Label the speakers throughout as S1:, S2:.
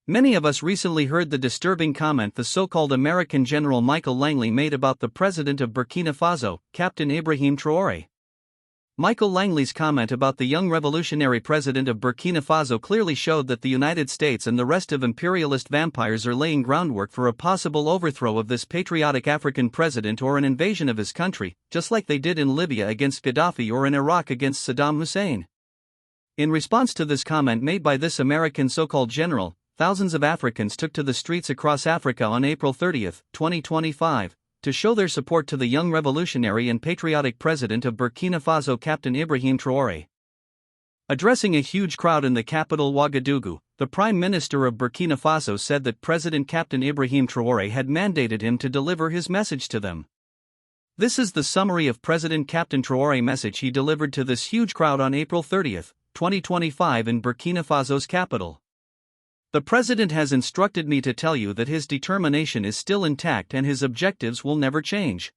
S1: Many of us recently heard the disturbing comment the so-called American General Michael Langley made about the president of Burkina Faso, Captain Ibrahim Traoré. Michael Langley's comment about the young revolutionary president of Burkina Faso clearly showed that the United States and the rest of imperialist vampires are laying groundwork for a possible overthrow of this patriotic African president or an invasion of his country, just like they did in Libya against Gaddafi or in Iraq against Saddam Hussein. In response to this comment made by this American so-called general, thousands of Africans took to the streets across Africa on April 30, 2025, to show their support to the young revolutionary and patriotic president of Burkina Faso, Captain Ibrahim Traoré. Addressing a huge crowd in the capital Ouagadougou, the Prime Minister of Burkina Faso said that President Captain Ibrahim Traoré had mandated him to deliver his message to them. This is the summary of President Captain Traoré's message he delivered to this huge crowd on April 30, 2025 in Burkina Faso's capital. The president has instructed me to tell you that his determination is still intact and his objectives will never change.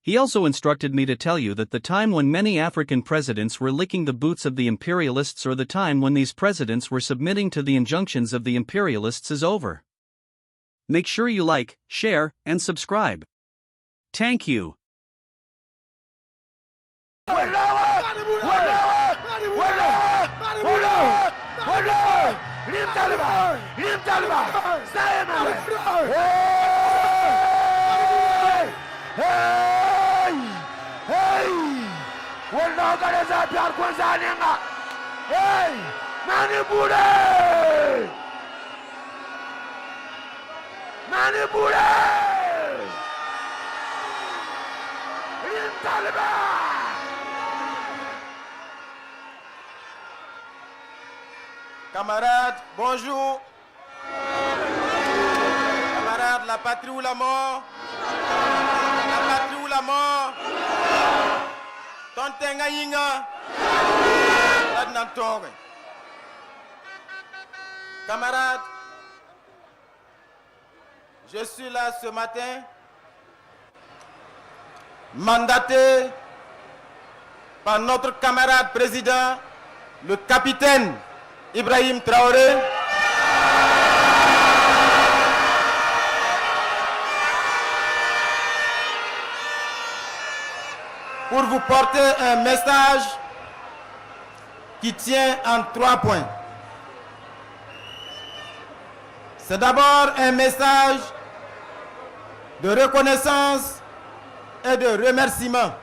S1: He also instructed me to tell you that the time when many African presidents were licking the boots of the imperialists or the time when these presidents were submitting to the injunctions of the imperialists is over. Make sure you like, share, and subscribe. Thank you.
S2: Camarades, bonjour. Camarades, la patrie ou la mort? La patrie ou la mort? Tontenga yinga. Ladnantore. Camarades, je suis là ce matin, mandaté par notre camarade président, le capitaine Ibrahim Traoré, pour vous porter un message qui tient en 3 points. C'est d'abord un message de reconnaissance et de remerciement.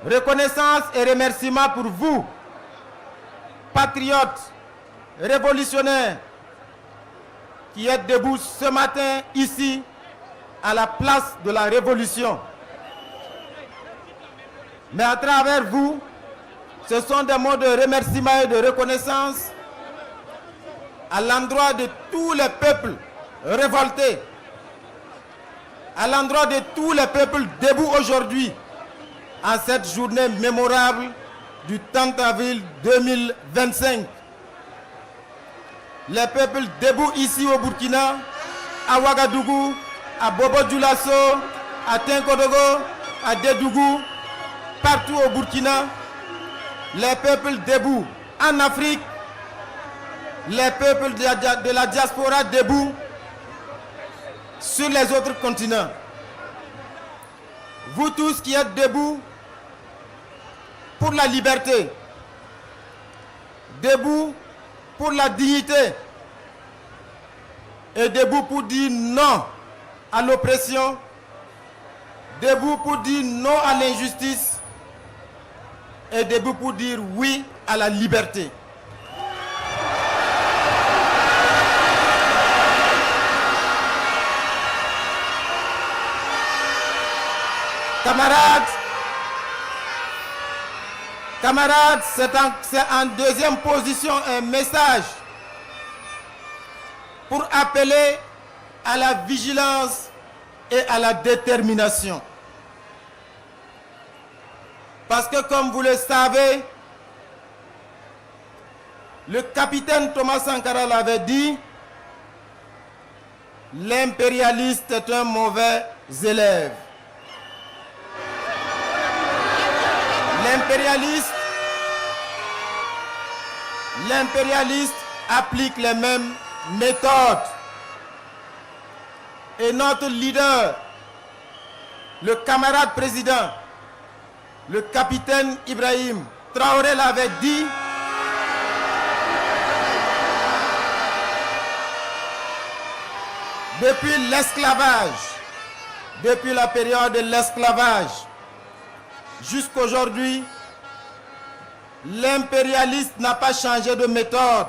S2: Reconnaissance et remerciement pour vous, patriotes, révolutionnaires, qui êtes debout ce matin ici, à la place de la Révolution. Mais à travers vous, ce sont des mots de remerciement et de reconnaissance à l'endroit de tous les peuples révoltés, à l'endroit de tous les peuples debout aujourd'hui, en cette journée mémorable du 30 avril 2025. Les peuples debout ici au Burkina, à Ouagadougou, à Bobo-Dioulasso, à Tinkodogo, à Dédougou, partout au Burkina, les peuples debout en Afrique, les peuples de la diaspora debout sur les autres continents. Vous tous qui êtes debout pour la liberté, debout pour la dignité et debout pour dire non à l'oppression, debout pour dire non à l'injustice et debout pour dire oui à la liberté. Camarades, c'est en deuxième position un message pour appeler à la vigilance et à la détermination. Parce que comme vous le savez, le capitaine Thomas Sankara l'avait dit, l'impérialiste est un mauvais élève. l'impérialiste applique les mêmes méthodes. Et notre leader, le camarade président, le capitaine Ibrahim Traoré l'avait dit, depuis l'esclavage, depuis la période de l'esclavage jusqu'aujourd'hui, l'impérialiste n'a pas changé de méthode.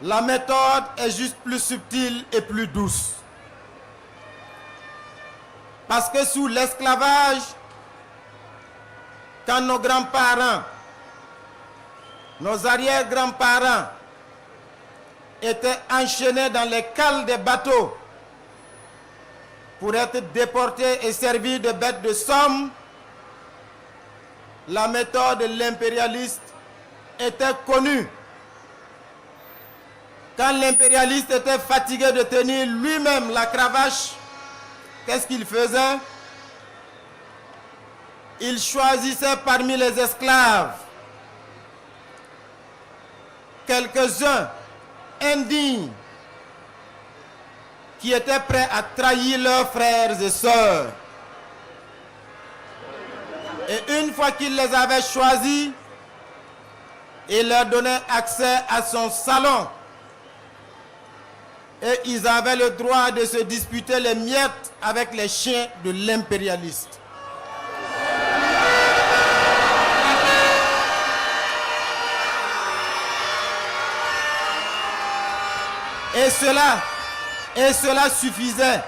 S2: La méthode est juste plus subtile et plus douce. Parce que sous l'esclavage, quand nos grands-parents, nos arrière-grands-parents étaient enchaînés dans les cales des bateaux pour être déportés et servis de bêtes de somme, la méthode de l'impérialiste était connue. Quand l'impérialiste était fatigué de tenir lui-même la cravache, qu'est-ce qu'il faisait? Il choisissait parmi les esclaves quelques-uns indignes qui étaient prêts à trahir leurs frères et sœurs. Et une fois qu'il les avait choisis, il leur donnait accès à son salon. Et ils avaient le droit de se disputer les miettes avec les chiens de l'impérialiste. Et cela suffisait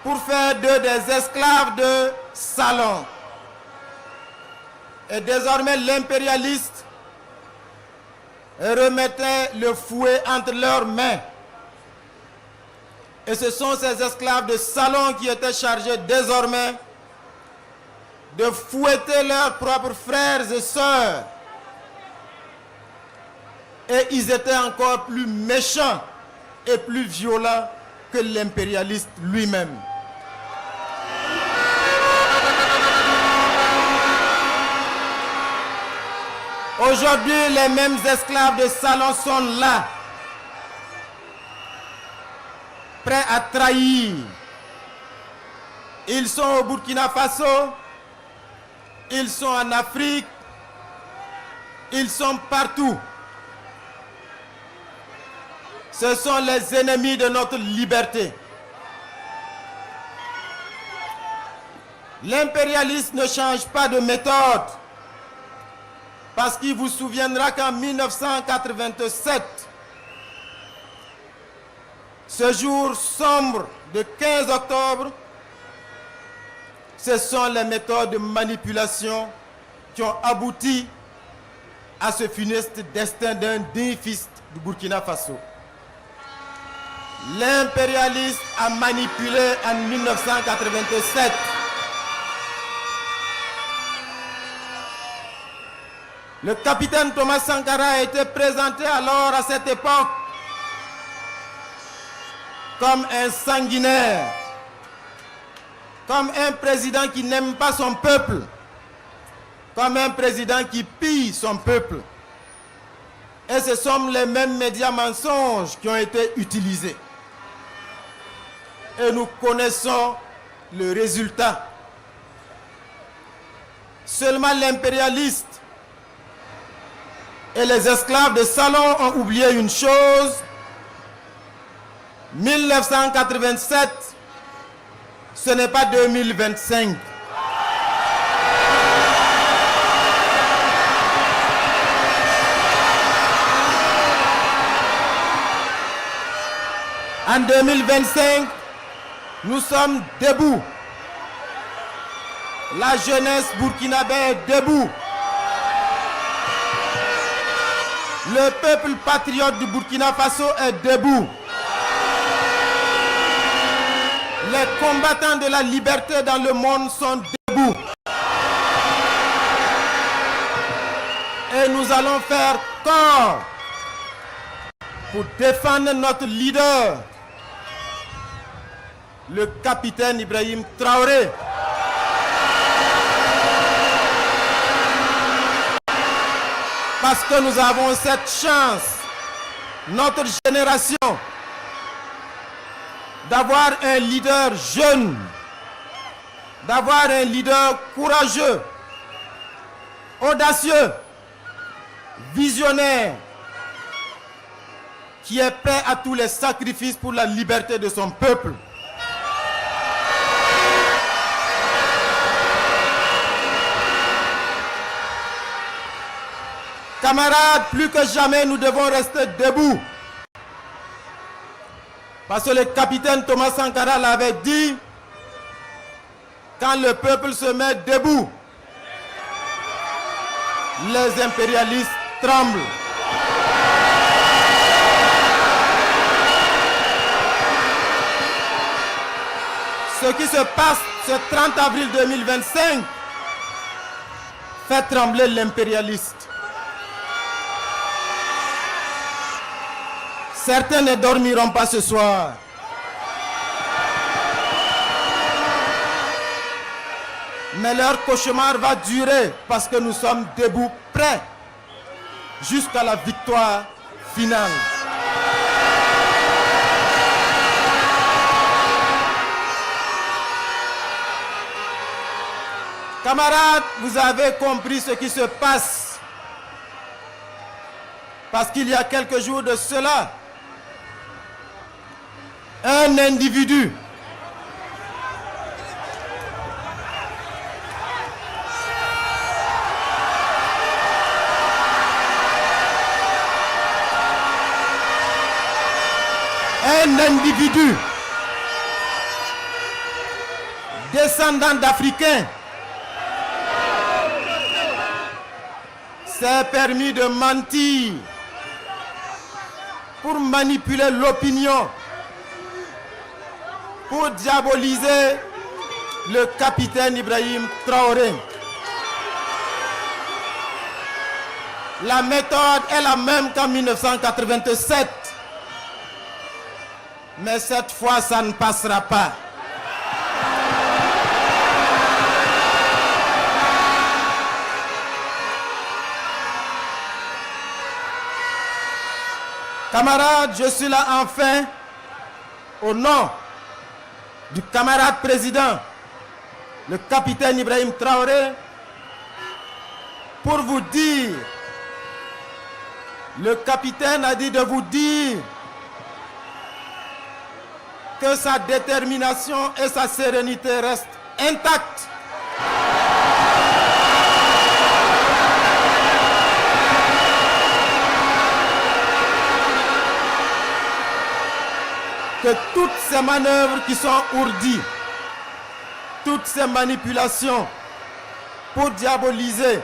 S2: pour faire d'eux des esclaves de salon. Et désormais l'impérialiste remettait le fouet entre leurs mains. Et ce sont ces esclaves de salon qui étaient chargés désormais de fouetter leurs propres frères et sœurs. Et ils étaient encore plus méchants et plus violents que l'impérialiste lui-même. Aujourd'hui, les mêmes esclaves de salon sont là, prêts à trahir. Ils sont au Burkina Faso, ils sont en Afrique, ils sont partout. Ce sont les ennemis de notre liberté. L'impérialiste ne change pas de méthode. Parce qu'il vous souviendra qu'en 1987, ce jour sombre de 15 octobre, ce sont les méthodes de manipulation qui ont abouti à ce funeste destin d'un digne fils du Burkina Faso. L'impérialiste a manipulé en 1987. Le capitaine Thomas Sankara a été présenté alors à cette époque comme un sanguinaire, comme un président qui n'aime pas son peuple, comme un président qui pille son peuple. Et ce sont les mêmes médias mensonges qui ont été utilisés. Et nous connaissons le résultat. Seulement l'impérialiste et les esclaves de salon ont oublié une chose. 1987, ce n'est pas 2025. En 2025, nous sommes debout. La jeunesse burkinabé est debout. Le peuple patriote du Burkina Faso est debout. Les combattants de la liberté dans le monde sont debout. Et nous allons faire corps pour défendre notre leader, le capitaine Ibrahim Traoré. Parce que nous avons cette chance, notre génération, d'avoir un leader jeune, d'avoir un leader courageux, audacieux, visionnaire, qui est prêt à tous les sacrifices pour la liberté de son peuple. Camarades, plus que jamais, nous devons rester debout. Parce que le capitaine Thomas Sankara l'avait dit, quand le peuple se met debout, les impérialistes tremblent. Ce qui se passe ce 30 avril 2025 fait trembler l'impérialiste. Certains ne dormiront pas ce soir. Mais leur cauchemar va durer parce que nous sommes debout, prêts jusqu'à la victoire finale. Camarades, vous avez compris ce qui se passe. Parce qu'il y a quelques jours de cela, un individu descendant d'Africains s'est permis de mentir pour manipuler l'opinion, pour diaboliser le capitaine Ibrahim Traoré. La méthode est la même qu'en 1987. Mais cette fois, ça ne passera pas. Camarades, je suis là enfin au nom du camarade président, le capitaine Ibrahim Traoré, pour vous dire, le capitaine a dit de vous dire que sa détermination et sa sérénité restent intactes. Que toutes ces manœuvres qui sont ourdies, toutes ces manipulations pour diaboliser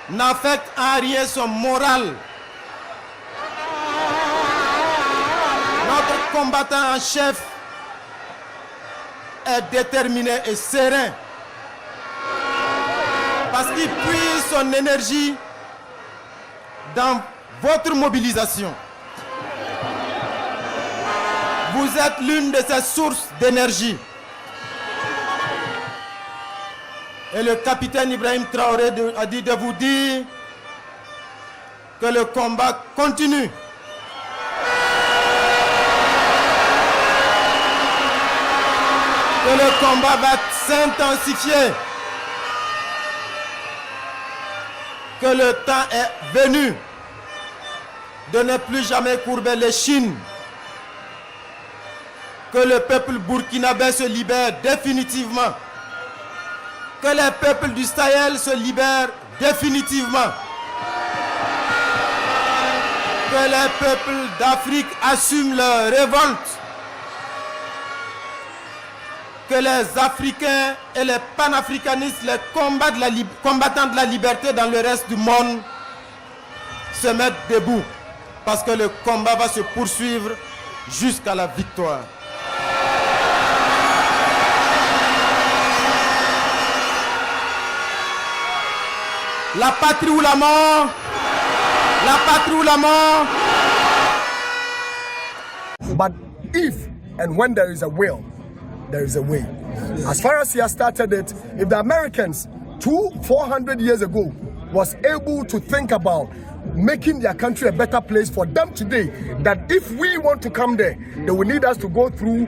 S2: n'affectent en rien son moral. Notre combattant en chef est déterminé et serein parce qu'il puise son énergie dans votre mobilisation. Vous êtes l'une de ces sources d'énergie. Et le capitaine Ibrahim Traoré a dit de vous dire que le combat continue. Que le combat va s'intensifier. Que le temps est venu de ne plus jamais courber l'échine. Que le peuple burkinabé se libère définitivement. Que les peuples du Sahel se libèrent définitivement. Que les peuples d'Afrique assument leur révolte. Que les Africains et les panafricanistes, les combattants de la liberté dans le reste du monde se mettent debout. Parce que le combat va se poursuivre jusqu'à la victoire. La patrie ou la mort. La patrie ou la mort.
S3: But if and when there is a will, there is a way. As far as he has started it, if the Americans 400 years ago was able to think about making their country a better place for them today, that if we want to come there, they will need us to go through,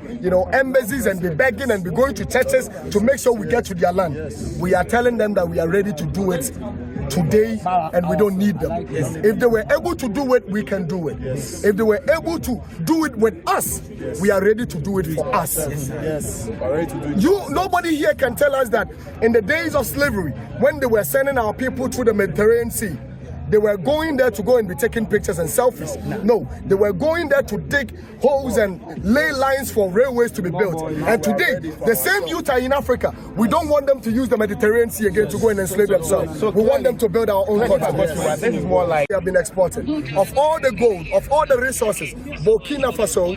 S3: embassies and be begging and be going to churches to make sure we get to their land. We are telling them that we are ready to do it today and we don't need them. If they were able to do it, we can do it. If they were able to do it with us, we are ready to do it for us. Nobody here can tell us that in the days of slavery, when they were sending our people through the Mediterranean Sea, they were going there to go and be taking pictures and selfies. No, they were going there to dig holes and lay lines for railways to be built. And today, the same youth are in Africa. We don't want them to use the Mediterranean Sea again to go and enslave themselves. We want them to build our own country. This is more like we have been exported. Of all the gold, of all the resources, Burkina Faso.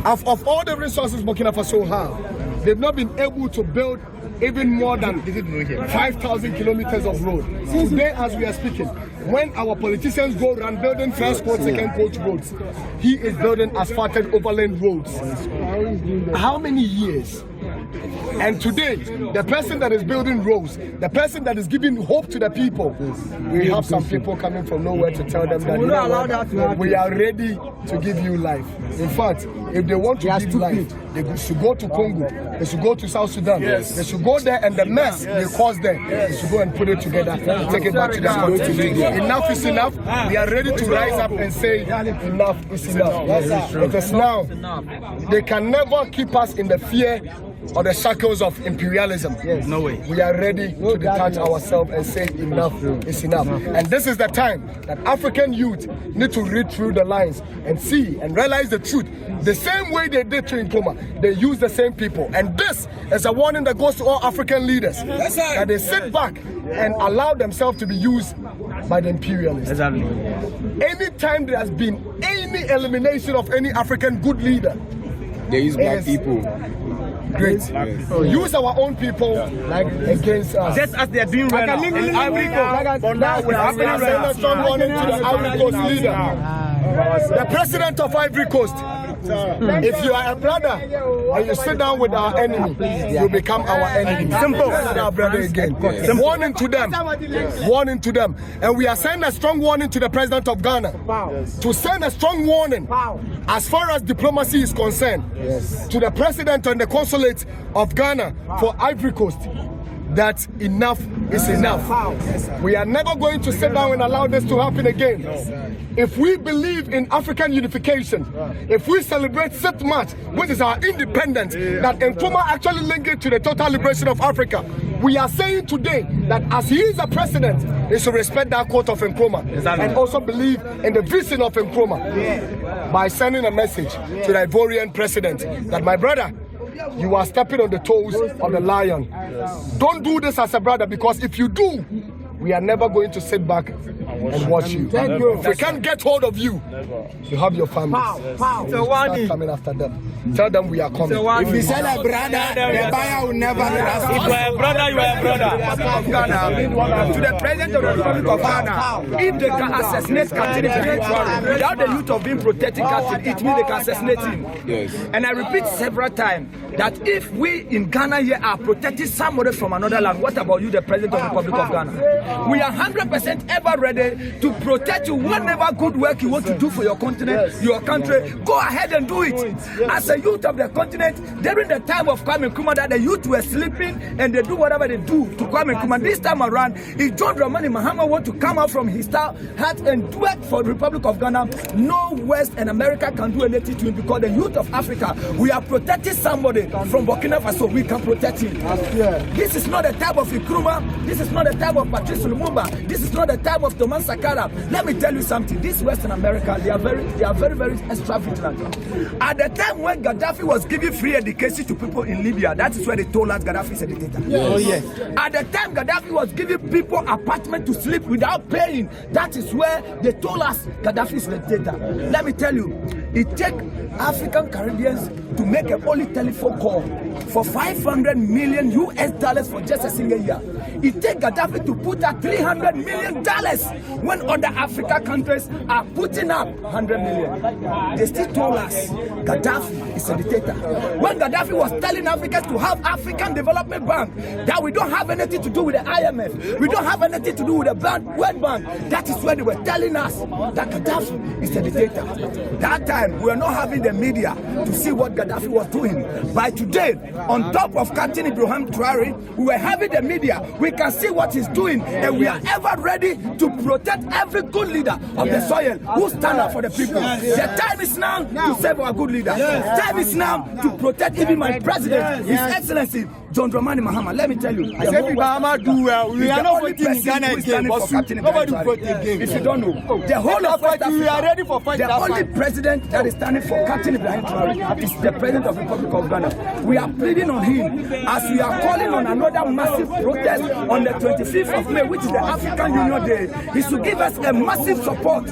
S3: Of all the resources Burkina Faso have, they've not been able to build even more than 5,000 kilometers of road. Today, as we are speaking, when our politicians go around building first coach, second coach roads, he is building asphalted overland roads. How many years? And today, the person that is building roads, the person that is giving hope to the people, we have some people coming from nowhere to tell them that we are ready to give you life. In fact, if they want to give life, they should go to Congo, they should go to South Sudan, they should go there, and the mess they caused there, they should go and put it together and take it back to their country. Enough is enough. We are ready to rise up and say enough is enough. Because now they can never keep us in the fear or the shackles of imperialism.
S1: No way.
S3: We are ready to detach ourselves and say enough is enough. And this is the time that African youth need to read through the lines and see and realize the truth. The same way they did to Nkrumah, they use the same people. And this is a warning that goes to all African leaders, that they sit back and allow themselves to be used by the imperialists.
S1: Exactly.
S3: Anytime there has been any elimination of any African good leader,
S4: they use black people.
S3: Great. Use our own people against us.
S1: Just as they are doing right now in Ivory Coast.
S3: But now we are sending a strong warning to the Ivory Coast leader. The president of Ivory Coast. If you are a brother and you sit down with our enemy, you become our enemy. Simple. Our brother again. Warning to them. Warning to them. And we are sending a strong warning to the president of Ghana to send a strong warning as far as diplomacy is concerned to the president and the consulate of Ghana for Ivory Coast, that enough is enough. We are never going to sit down and allow this to happen again. If we believe in African unification, if we celebrate Seth March, which is our independence, that Nkrumah actually linked it to the total liberation of Africa, we are saying today that as he is a president, he should respect that quote of Nkrumah and also believe in the vision of Nkrumah by sending a message to the Ivorian president that, my brother, you are stepping on the toes of the lion. Don't do this as a brother, because if you do, we are never going to sit back and watch you. If we can't get hold of you, you have your family. Start coming after them. Tell them we are coming.
S4: If you sell a brother, the buyer will never trust you.
S1: If you are a brother, you are a brother.
S5: To the president of the Republic of Ghana, if they can assassinate Captain without the youth of being protecting Captain, it means they can assassinate him. And I repeat several times that if we in Ghana here are protecting somebody from another land, what about you, the president of the Republic of Ghana? We are 100% ever ready to protect you. Whatever good work you want to do for your continent, your country, go ahead and do it. As a youth of the continent, during the time of Kwame Nkrumah, that the youth were sleeping and they do whatever they do to Kwame Nkrumah. This time around, if John Dramani Mahama want to come out from his hat and do it for the Republic of Ghana, no West and America can do anything to him, because the youth of Africa, we are protecting somebody from Burkina Faso, we can protect him. This is not the time of Nkrumah, this is not the time of Patrice Lumumba, this is not the time of Thomas Sankara. Let me tell you something, this Western America, they are very extra vigilant. At the time when Gaddafi was giving free education to people in Libya, that is where they told us Gaddafi is a dictator. At the time Gaddafi was giving people apartment to sleep without paying, that is where they told us Gaddafi is a dictator. Let me tell you, It takes African Caribbeans to make a only telephone call for $500 million for just a single year. It takes Gaddafi to put up $300 million when other African countries are putting up $100 million. They still told us Gaddafi is a dictator. When Gaddafi was telling Africans to have African Development Bank, that we don't have anything to do with the IMF, we don't have anything to do with the World Bank, that is where they were telling us that Gaddafi is a dictator. That time, we were not having the media to see what Gaddafi was doing. By today, on top of Captain Ibrahim Traore, we were having the media. We can see what he's doing, and we are ever ready to protect every good leader of the soil who stand up for the people. The time is now to save our good leader. The time is now to protect even my president, His Excellency John Dramani Mahama. Let me tell you,
S3: I said Mahama do well. We are not voting in Ghana again. Nobody vote again.
S5: If you don't know, the whole of West Africa, we are ready for fight. The only president that is standing for Captain Ibrahim Traore is the president of the Republic of Ghana. We are pleading on him as we are calling on another massive protest on the 25th of May, which is the African Union Day. He should give us a massive support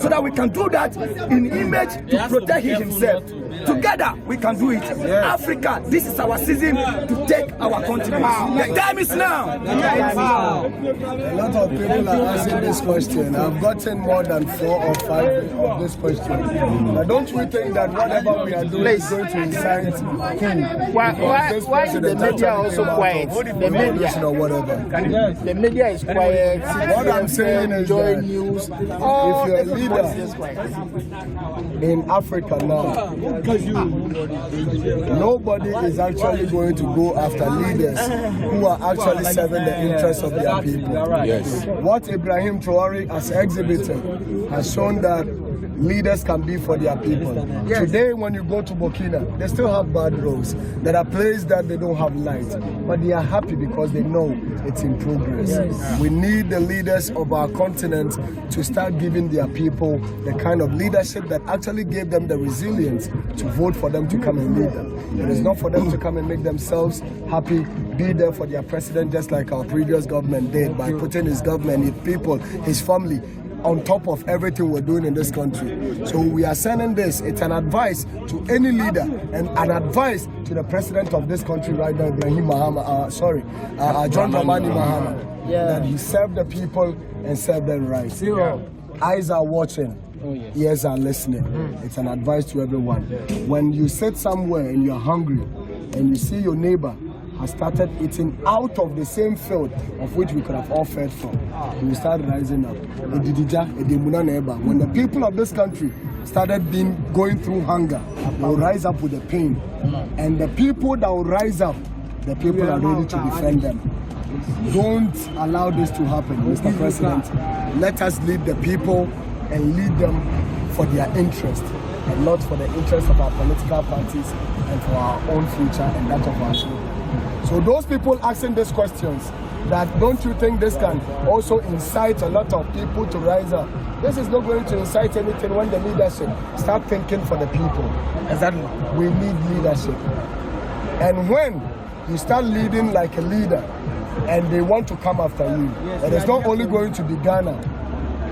S5: so that we can do that in image to protect himself. Together we can do it. Africa, this is our season to take our continent. The time is now.
S3: A lot of people are asking this question. I've gotten more than 4 or 5 of this question. Now, don't we think that whatever we are doing is going to incite coup?
S6: Why is the media also quiet? The media
S3: or whatever.
S6: The media is quiet.
S3: What I'm saying is that
S6: news.
S3: if you're a leader in Africa now, nobody is actually going to go after leaders who are actually serving the interests of their people.
S4: Yes.
S3: What Ibrahim Traore has exhibited has shown that leaders can be for their people. Today, when you go to Burkina, they still have bad roads. There are places that they don't have light, but they are happy because they know it's in progress. We need the leaders of our continent to start giving their people the kind of leadership that actually gave them the resilience to vote for them to come and lead them. It is not for them to come and make themselves happy, be there for their president just like our previous government did by putting his government, his people, his family on top of everything we're doing in this country. So we are sending this. It's an advice to any leader and an advice to the president of this country right now, Ibrahim Mahama, John Dramani Mahama, that he serve the people and serve them right. Eyes are watching, ears are listening. It's an advice to everyone. When you sit somewhere and you're hungry and you see your neighbor has started eating out of the same field of which we could have all fed from, we will start rising up. When the people of this country started going through hunger, they will rise up with the pain. And the people that will rise up, the people are ready to defend them. Don't allow this to happen, Mr. President. Let us lead the people and lead them for their interest and not for the interest of our political parties and for our own future and that of our children. So those people asking these questions, that don't you think this can also incite a lot of people to rise up? This is not going to incite anything when the leadership start thinking for the people. Exactly. We need leadership. And when you start leading like a leader and they want to come after you, and it's not only going to be Ghana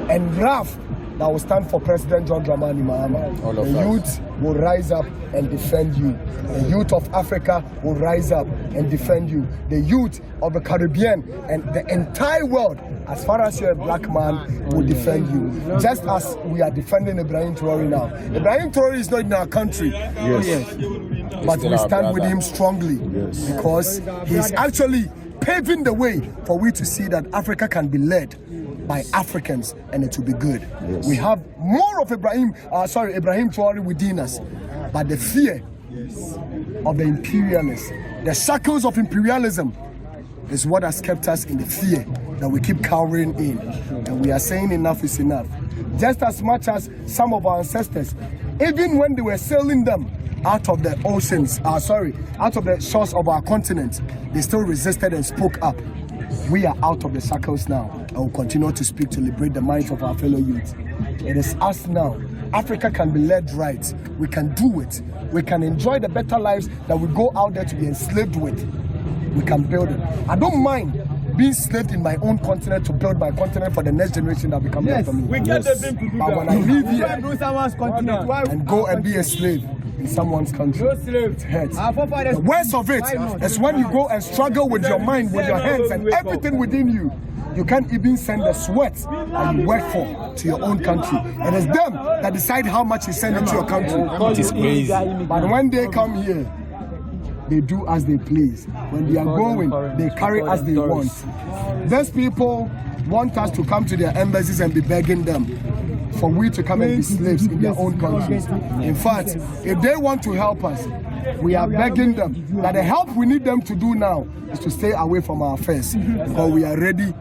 S3: and RAF that will stand for President John Dramani Mahama. The youth will rise up and defend you. The youth of Africa will rise up and defend you. The youth of the Caribbean and the entire world, as far as you're a black man, will defend you. Just as we are defending Ibrahim Traore now. Ibrahim Traore is not in our country. But we stand with him strongly because he's actually paving the way for we to see that Africa can be led by Africans and it will be good. We have more of Ibrahim Traore within us, but the fear of the imperialists, the shackles of imperialism is what has kept us in the fear that we keep cowering in. And we are saying enough is enough. Just as much as some of our ancestors, even when they were sailing them out of the oceans, out of the shores of our continent, they still resisted and spoke up. We are out of the shackles now and will continue to speak to liberate the minds of our fellow youth. It is us now. Africa can be led right. We can do it. We can enjoy the better lives that we go out there to be enslaved with. We can build it. I don't mind being enslaved in my own continent to build my continent for the next generation that become after me.
S2: We get the dream to do
S3: But
S2: that.
S3: when I leave here
S2: Someone's continent.
S3: and go and be a slave in someone's country, it hurts. The worst of it is when you go and struggle with your mind, with your hands and everything within you. You can't even send the sweat that you work for to your own country. It is them that decide how much you send into your country.
S4: It is crazy.
S3: But when they come here, they do as they please. When they are going, they carry as they want. These people want us to come to their embassies and be begging them for we to come and be slaves in their own countries. In fact, if they want to help us, we are begging them that the help we need them to do now is to stay away from our affairs, because we are ready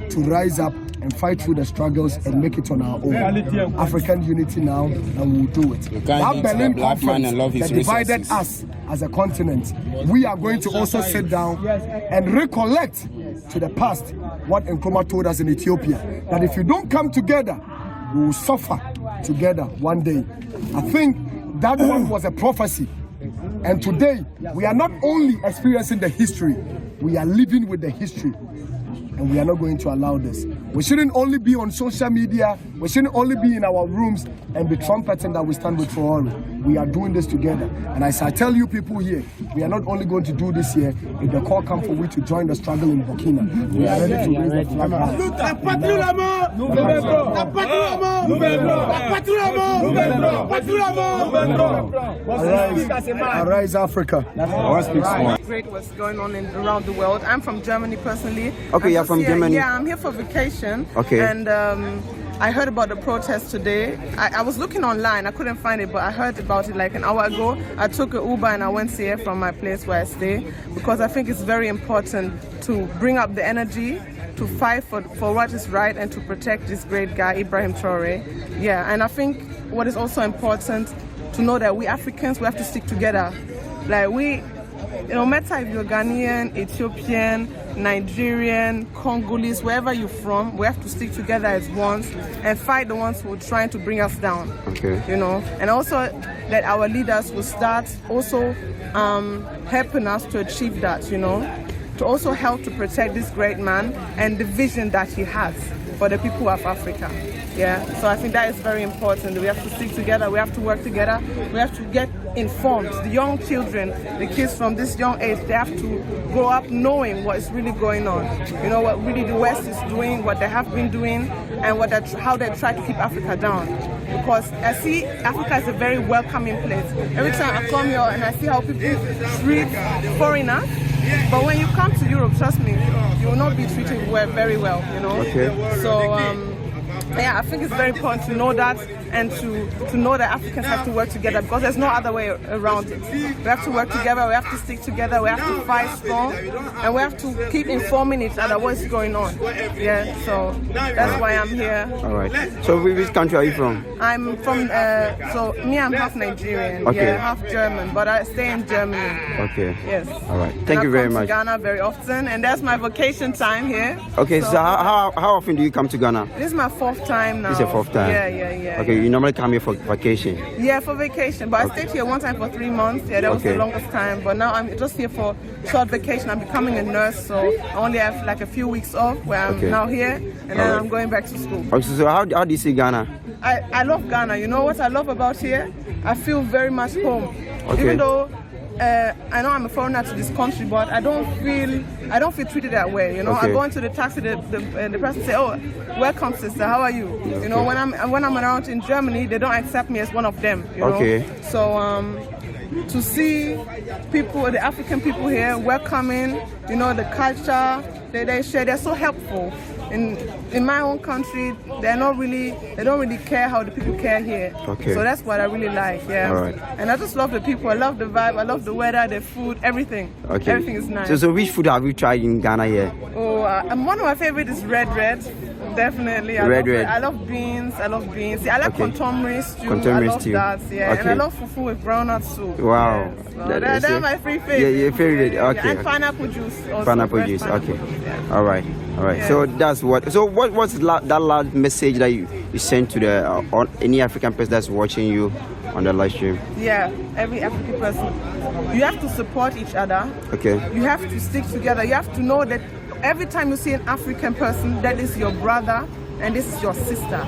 S3: to rise up and fight through the struggles and make it on our own. African unity now, and we'll do it. That Berlin conference that divided us as a continent, we are going to also sit down and recollect to the past what Nkrumah told us in Ethiopia, that if you don't come together, we will suffer together one day. I think that one was a prophecy. And today, we are not only experiencing the history, we are living with the history. And we are not going to allow this. We shouldn't only be on social media, we shouldn't only be in our rooms and be trumpeting that we stand with Traoré. We are doing this together. And as I tell you people here, we are not only going to do this here, if the call comes for we to join the struggle in Burkina, we are ready to raise the flag high. Arise Africa.
S7: Great what's going on around the world. I'm from Germany personally.
S8: Okay, you're from Germany?
S7: Yeah, I'm here for vacation.
S8: Okay.
S7: And I heard about the protest today. I was looking online, I couldn't find it, but I heard about it like an hour ago. I took an Uber and I went here from my place where I stay, because I think it's very important to bring up the energy to fight for what is right and to protect this great guy, Ibrahim Traoré. Yeah, and I think what is also important to know that we Africans, we have to stick together. Like no matter if you're Ghanaian, Ethiopian, Nigerian, Congolese, wherever you're from, we have to stick together as one and fight the ones who are trying to bring us down.
S8: Okay.
S7: You know, and also that our leaders will start also helping us to achieve that, you know, to also help to protect this great man and the vision that he has for the people of Africa. Yeah, so I think that is very important. We have to stick together, we have to work together, we have to get informed. The young children, the kids from this young age, they have to grow up knowing what is really going on. You know, what really the West is doing, what they have been doing, and how they try to keep Africa down. Because I see Africa is a very welcoming place. Every time I come here and I see how people treat foreigners, but when you come to Europe, trust me, you will not be treated very well, you know.
S8: Okay.
S7: So, yeah, I think it's very important to know that and to know that Africans have to work together, because there's no other way around it. We have to work together, we have to stick together, we have to fight strong, and we have to keep informing each other what's going on. Yeah, so that's why I'm here.
S8: All right. So which country are you from?
S7: I'm from, I'm half Nigerian,
S8: okay.
S7: Yeah, half German, but I stay in Germany.
S8: Okay.
S7: Yes.
S8: All right. Thank you very much.
S7: I come to Ghana very often, and that's my vacation time here.
S8: Okay, so how often do you come to Ghana?
S7: This is my fourth time now.
S8: It's your fourth time?
S7: Yeah.
S8: Okay, you normally come here for vacation?
S7: Yeah, for vacation, but I stayed here one time for 3 months. Yeah, that was the longest time, but now I'm just here for short vacation. I'm becoming a nurse, so I only have like a few weeks off where I'm now here, and then I'm going back to school.
S8: Okay, so how do you see Ghana?
S7: I love Ghana. You know what I love about here? I feel very much home.
S8: Okay.
S7: Even though I know I'm a foreigner to this country, but I don't feel treated that way. You know, I go into the taxi, the person say, "Oh, welcome, sister. How are you?" Okay. You know, when I'm around in Germany, they don't accept me as one of them. You know? So to see people, the African people here, welcoming, you know, the culture they share, they're so helpful. In my own country, they don't really care how the people care here.
S8: Okay.
S7: So that's what I really like. Yeah.
S8: All right.
S7: And I just love the people. I love the vibe. I love the weather, the food, everything.
S8: Okay.
S7: Everything is nice.
S8: So which food have you tried in Ghana here?
S7: Oh, one of my favorite is red. Definitely. I love beans. See, I like contemporary stew. I love that. Yeah.
S8: Okay.
S7: And I love fufu with groundnut soup.
S8: Wow.
S7: Yeah. So that's my favorite.
S8: Yeah, your favorite. Okay.
S7: And pineapple juice. Also,
S8: pineapple juice. Okay.
S7: Yeah.
S8: All right. Yeah. So that's what. So what's that last message that you send to the any African person that's watching you on the live stream?
S7: Yeah, every African person. You have to support each other.
S8: Okay.
S7: You have to stick together. You have to know that every time you see an African person, that is your brother and this is your sister.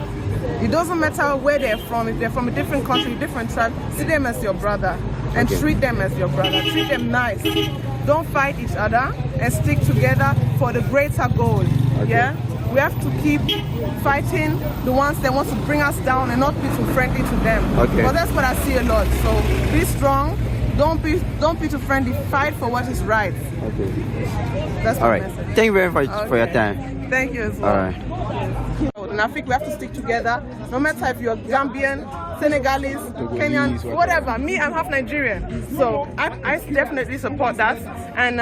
S7: It doesn't matter where they're from. If they're from a different country, different tribe, see them as your brother and treat them as your brother. Treat them nice. Don't fight each other and stick together for the greater goal. Yeah? We have to keep fighting the ones that want to bring us down and not be too friendly to them. But that's what I see a lot. So be strong. Don't be too friendly. Fight for what is right. That's
S8: all right.
S7: Message.
S8: Thank you very much for your time.
S7: Thank you as well.
S8: All right.
S7: In Africa, we have to stick together. No matter if you're Gambian, Senegalese, Kenyan, whatever. Me, I'm half Nigerian, so I definitely support that. And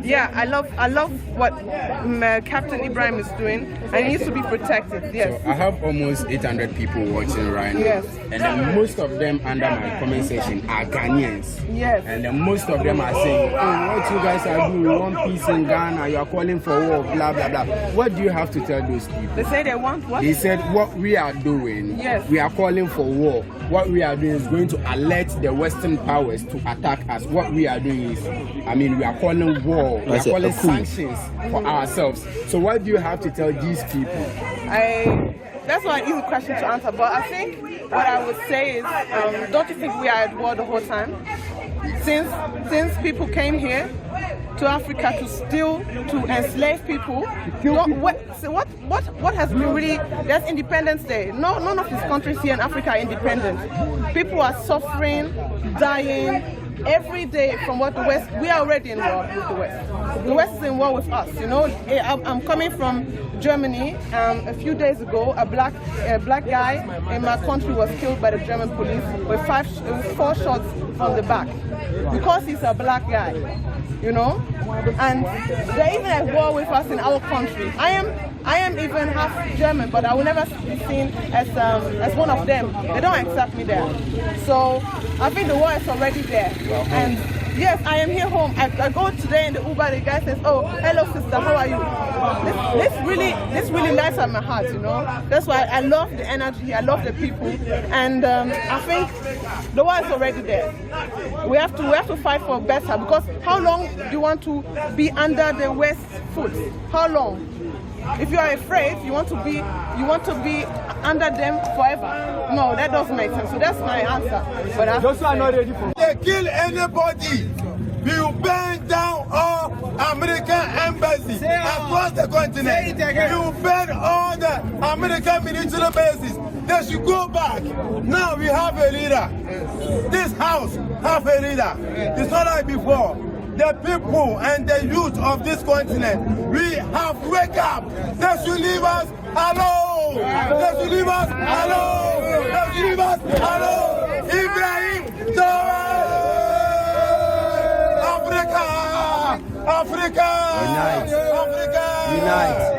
S7: yeah, I love what Captain Ibrahim is doing, and he needs to be protected. Yes.
S4: So I have almost 800 people watching right now.
S7: Yes.
S4: And then most of them under my comment section are Ghanaians.
S7: Yes.
S4: And then most of them are saying, oh, what you guys are doing, we want peace in Ghana, you are calling for war, blah, blah, blah. What do you have to tell those people?
S7: They say they want what?
S4: They said what we are doing,
S7: yes,
S4: we are calling for war. What we are doing is going to alert the Western powers to attack us. What we are doing is, I mean, we are calling war, we are calling sanctions for ourselves. So what do you have to tell these people?
S7: That's not an easy question to answer, but I think what I would say is, don't you think we are at war the whole time? Since people came here to Africa to steal, to enslave people, what has been really, that's Independence Day. None of these countries here in Africa are independent. People are suffering, dying, every day from what the West, we are already in war with the West. The West is in war with us, you know. I'm coming from Germany. A few days ago, a black guy in my country was killed by the German police with 4 shots from the back because he's a black guy, you know. And they're even at war with us in our country. I am even half German, but I will never be seen as one of them. They don't accept me there. So I think the war is already there. And yes, I am here home. I go today in the Uber, the guy says, oh, hello sister, how are you? This really lights up my heart, you know. That's why I love the energy, I love the people. And I think the war is already there. We have to fight for better, because how long do you want to be under the West's foot? How long? If you are afraid, you want to be under them forever. No, that doesn't make sense. So that's my answer. But
S3: those are not ready for.
S2: They kill anybody. We will burn down all American embassies across the continent. We will burn all the American military bases. They should go back. Now we have a leader. This house have a leader. It's not like before. The people and the youth of this continent, we have wake up. They should leave us alone. They should leave us alone. They should leave us alone. Ibrahim Traoré. Africa.
S8: Unite.
S2: Africa.
S8: Unite.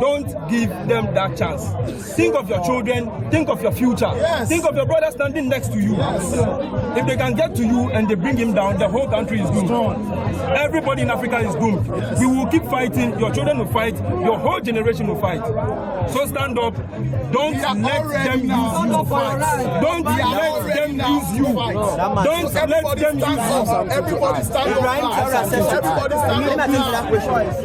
S5: Don't give them that chance. Think of your children, think of your future. Yes. Think of your brother standing next to you. Yes. If they can get to you and they bring him down, the whole country is doomed. Everybody in Africa is doomed. We will keep fighting, your children will fight, your whole generation will fight. So stand up. Don't let them use you. Don't let them use you. Don't let them use you.
S3: Everybody stand up.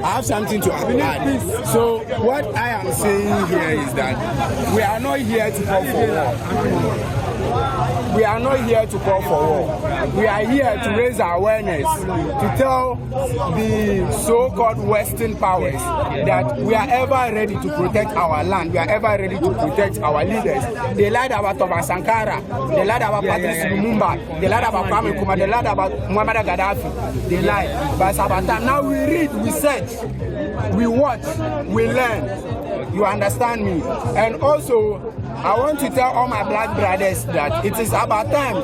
S4: I have something to add. So what I am saying here is that we are not here to call for war. We are not here to call for war. We are here to raise awareness, to tell the so-called Western powers that we are ever ready to protect our land. We are ever ready to protect our leaders. They lied about Thomas Sankara. They lied about Patrice Lumumba. They lied about Kwame Nkrumah. They lied about Muammar Gaddafi. They lied. But it's about time. Now we read, we search, we watch, we learn. You understand me? And also, I want to tell all my black brothers that it is about time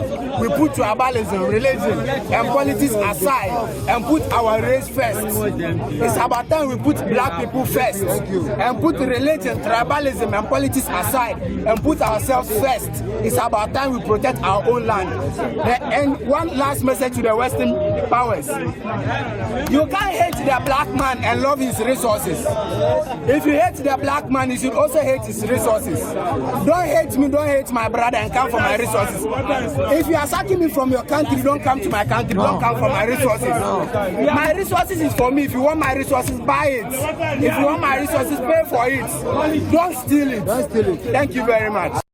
S4: we put tribalism, religion, and politics aside and put our race first. It's about time we put black people first and put religion, tribalism, and politics aside and put ourselves first. It's about time we protect our own land. And one last message to the Western powers. You can't hate the black man and love his resources. If you hate the black man, you should also hate his resources. Don't hate me, don't hate my brother and come for my resources. If you are sacking me from your country, don't come to my country, don't come for my resources. My resources is for me. If you want my resources, buy it. If you want my resources, pay for it. Don't steal it. Thank you very much.